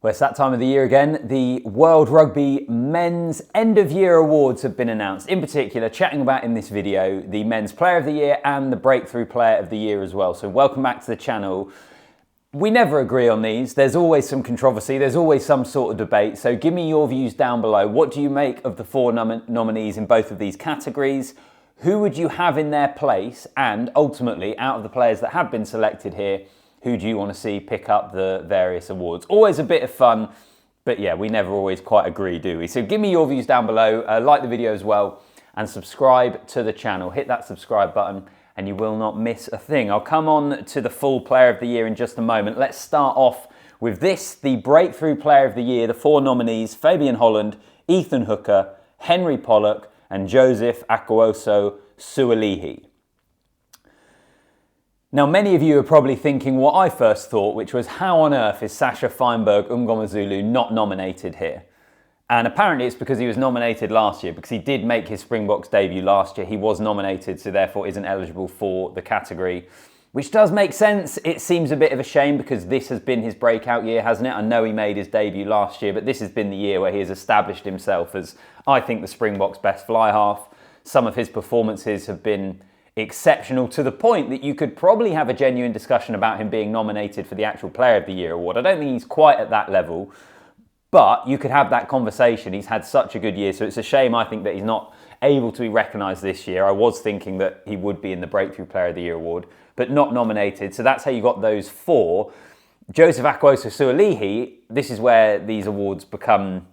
Well, it's that time of the year again. The World Rugby Men's End of Year Awards have been announced. In particular, chatting about in this video, the Men's Player of the Year and the Breakthrough Player of the Year as well. So welcome back to the channel. We never agree on these. There's always some controversy. There's always some sort of debate. So give me your views down below. What do you make of the four nominees in both of these categories? Who would you have in their place? And ultimately, out of the players that have been selected here, who do you want to see pick up the various awards? Always a bit of fun, but yeah, we never always quite agree, do we? So give me your views down below, like the video as well, and subscribe to the channel. Hit that subscribe button and you will not miss a thing. I'll come on to the full Player of the Year in just a moment. Let's start off with this, the Breakthrough Player of the Year, the four nominees: Fabian Holland, Ethan Hooker, Henry Pollock, and Joseph Akwuoso-Sualihi. Now, many of you are probably thinking what I first thought, which was, how on earth is Sasha Feinberg-Mngomezulu not nominated here? And apparently it's because he was nominated last year, because he did make his Springboks debut last year. He was nominated, so therefore isn't eligible for the category, which does make sense. It seems a bit of a shame because this has been his breakout year, hasn't it? I know he made his debut last year, but this has been the year where he has established himself as, I think, the Springboks' best fly half. Some of his performances have been exceptional, to the point that you could probably have a genuine discussion about him being nominated for the actual Player of the Year award. I don't think he's quite at that level, but you could have that conversation. He's had such a good year, so it's a shame, I think, that he's not able to be recognised this year. I was thinking that he would be in the Breakthrough Player of the Year award, but not nominated. So that's how you got those four. Joseph Akwuoso-Sualihi, this is where these awards become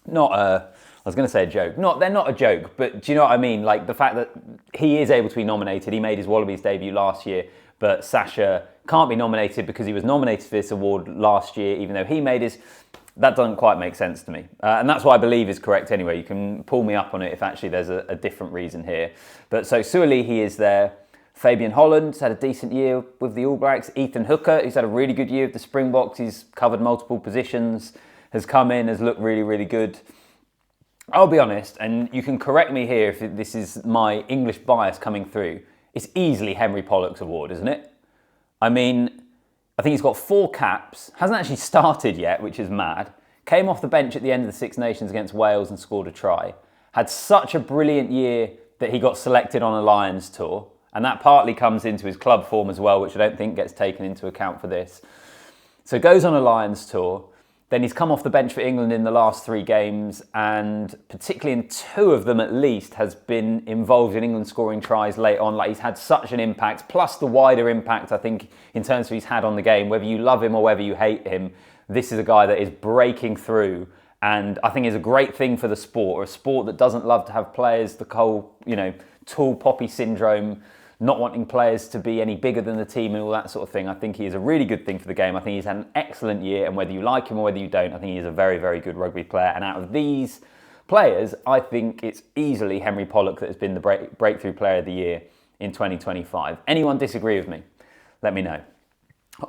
not a... I was going to say a joke. They're not a joke, but do you know what I mean? Like the fact that he is able to be nominated. He made his Wallabies debut last year, but Sasha can't be nominated because he was nominated for this award last year, even though he made his. That doesn't quite make sense to me. And that's what I believe is correct anyway. You can pull me up on it if actually there's a different reason here. But so Sualihi is there. Fabian Holland's had a decent year with the All Blacks. Ethan Hooker, who's had a really good year with the Springboks. He's covered multiple positions, has come in, has looked really, really good. I'll be honest, and you can correct me here if this is my English bias coming through. It's easily Henry Pollock's award, isn't it? I mean, I think he's got 4 caps, hasn't actually started yet, which is mad. Came off the bench at the end of the Six Nations against Wales and scored a try. Had such a brilliant year that he got selected on a Lions tour, and that partly comes into his club form as well, which I don't think gets taken into account for this. So goes on a Lions tour. Then he's come off the bench for England in the last 3 games, and particularly in 2 of them at least, has been involved in England scoring tries late on. Like, he's had such an impact, plus the wider impact, I think, in terms of he's had on the game. Whether you love him or whether you hate him, this is a guy that is breaking through, and I think is a great thing for the sport, or a sport that doesn't love to have players, the whole, tall poppy syndrome, not wanting players to be any bigger than the team and all that sort of thing. I think he is a really good thing for the game. I think he's had an excellent year, and whether you like him or whether you don't, I think he is a very, very good rugby player. And out of these players, I think it's easily Henry Pollock that has been the Breakthrough Player of the Year in 2025. Anyone disagree with me? Let me know.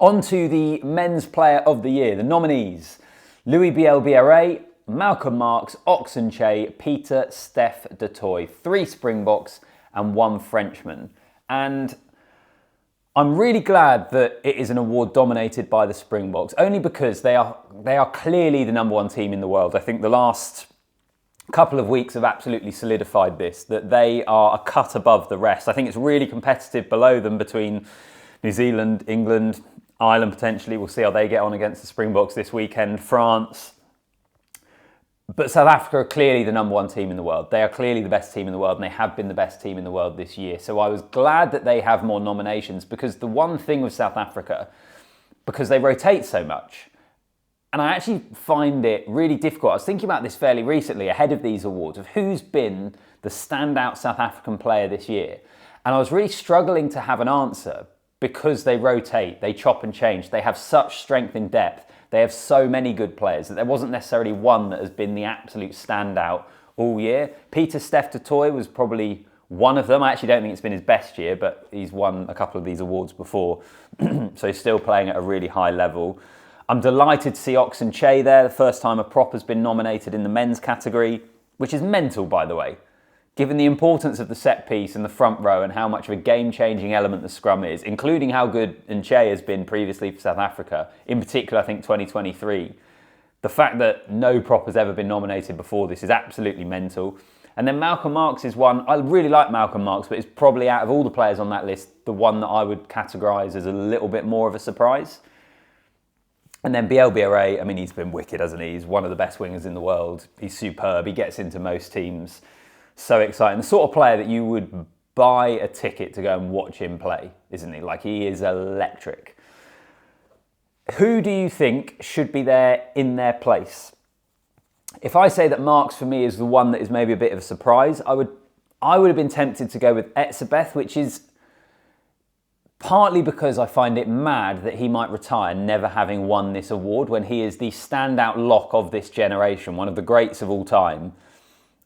On to the Men's Player of the Year, the nominees: Louis Bielle-Biarrey, Malcolm Marx, Nche, Pieter-Steph du Toit, 3 Springboks and 1 Frenchman. And I'm really glad that it is an award dominated by the Springboks, only because they are clearly the #1 team in the world. I think the last couple of weeks have absolutely solidified this, that they are a cut above the rest. I think it's really competitive below them between New Zealand, England, Ireland potentially. We'll see how they get on against the Springboks this weekend, France. But South Africa are clearly the #1 team in the world. They are clearly the best team in the world, and they have been the best team in the world this year. So I was glad that they have more nominations, because the one thing with South Africa, because they rotate so much, and I actually find it really difficult. I was thinking about this fairly recently ahead of these awards, of who's been the standout South African player this year. And I was really struggling to have an answer, because they rotate, they chop and change. They have such strength in depth. They have so many good players that there wasn't necessarily one that has been the absolute standout all year. Pieter-Steph du Toit was probably one of them. I actually don't think it's been his best year, but he's won a couple of these awards before. So he's still playing at a really high level. I'm delighted to see Nche there. The first time a prop has been nominated in the men's category, which is mental, by the way. Given the importance of the set piece and the front row and how much of a game-changing element the scrum is, including how good Nche has been previously for South Africa, in particular I think 2023, The fact that no prop has ever been nominated before this is absolutely mental. And then Malcolm Marx is one, I really like Malcolm Marx, but it's probably out of all the players on that list, the one that I would categorise as a little bit more of a surprise. And then Bielle-Biarrey, I mean, he's been wicked, hasn't he? He's one of the best wingers in the world. He's superb. He gets into most teams. So exciting. The sort of player that you would buy a ticket to go and watch him play, isn't he? Like, he is electric. Who do you think should be there in their place? If I say that Marx for me is the one that is maybe a bit of a surprise, I would have been tempted to go with Nche, which is partly because I find it mad that he might retire never having won this award when he is the standout lock of this generation, one of the greats of all time.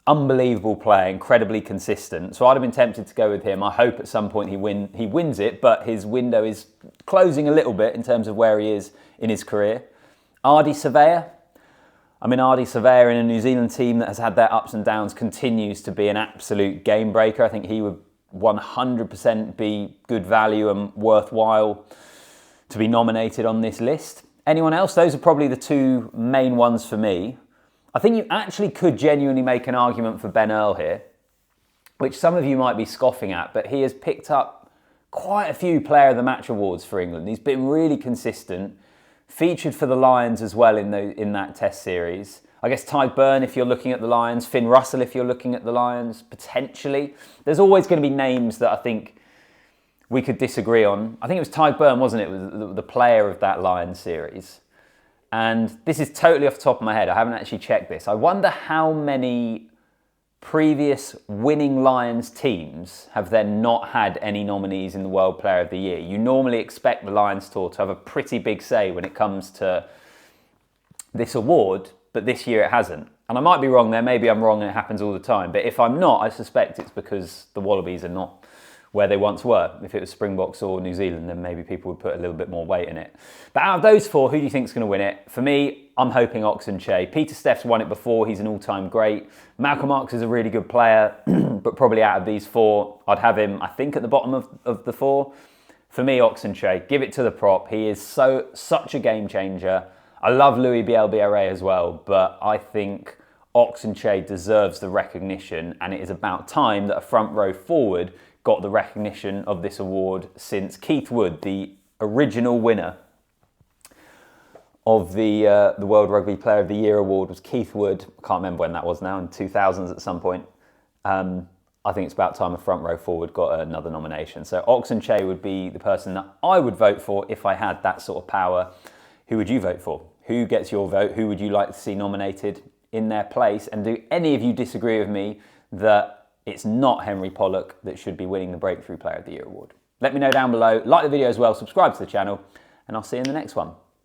Unbelievable player, incredibly consistent. So I'd have been tempted to go with him. I hope at some point he wins it, but his window is closing a little bit in terms of where he is in his career. Ardie Savea. I mean, Ardie Savea in a New Zealand team that has had their ups and downs continues to be an absolute game breaker. I think he would 100% be good value and worthwhile to be nominated on this list. Anyone else? Those are probably the two main ones for me. I think you actually could genuinely make an argument for Ben Earl here, which some of you might be scoffing at, but he has picked up quite a few Player of the Match awards for England. He's been really consistent, featured for the Lions as well in that Test series. I guess Tyke Byrne if you're looking at the Lions, Finn Russell if you're looking at the Lions, potentially. There's always going to be names that I think we could disagree on. I think it was Tyke Byrne, wasn't it? It was the player of that Lions series. And this is totally off the top of my head. I haven't actually checked this. I wonder how many previous winning Lions teams have then not had any nominees in the World Player of the Year. You normally expect the Lions tour to have a pretty big say when it comes to this award, but this year it hasn't. And I might be wrong there. Maybe I'm wrong and it happens all the time. But if I'm not, I suspect it's because the Wallabies are not where they once were. If it was Springboks or New Zealand, then maybe people would put a little bit more weight in it. But out of those four, who do you think is going to win it? For me, I'm hoping Nche. Pieter-Steph's won it before. He's an all-time great. Malcolm Marx is a really good player, but probably out of these four, I'd have him, I think, at the bottom of the four. For me, Nche. Give it to the prop. He is such a game changer. I love Louis Bielle-Biarrey as well, but I think Nche deserves the recognition, and it is about time that a front row forward got the recognition of this award since Keith Wood, the original winner of the World Rugby Player of the Year award, was Keith Wood. I can't remember when that was now, in 2000s at some point. I think it's about time a front row forward got another nomination. So Nche would be the person that I would vote for if I had that sort of power. Who would you vote for? Who gets your vote? Who would you like to see nominated in their place? And do any of you disagree with me that it's not Henry Pollock that should be winning the Breakthrough Player of the Year award? Let me know down below. Like the video as well, subscribe to the channel, and I'll see you in the next one.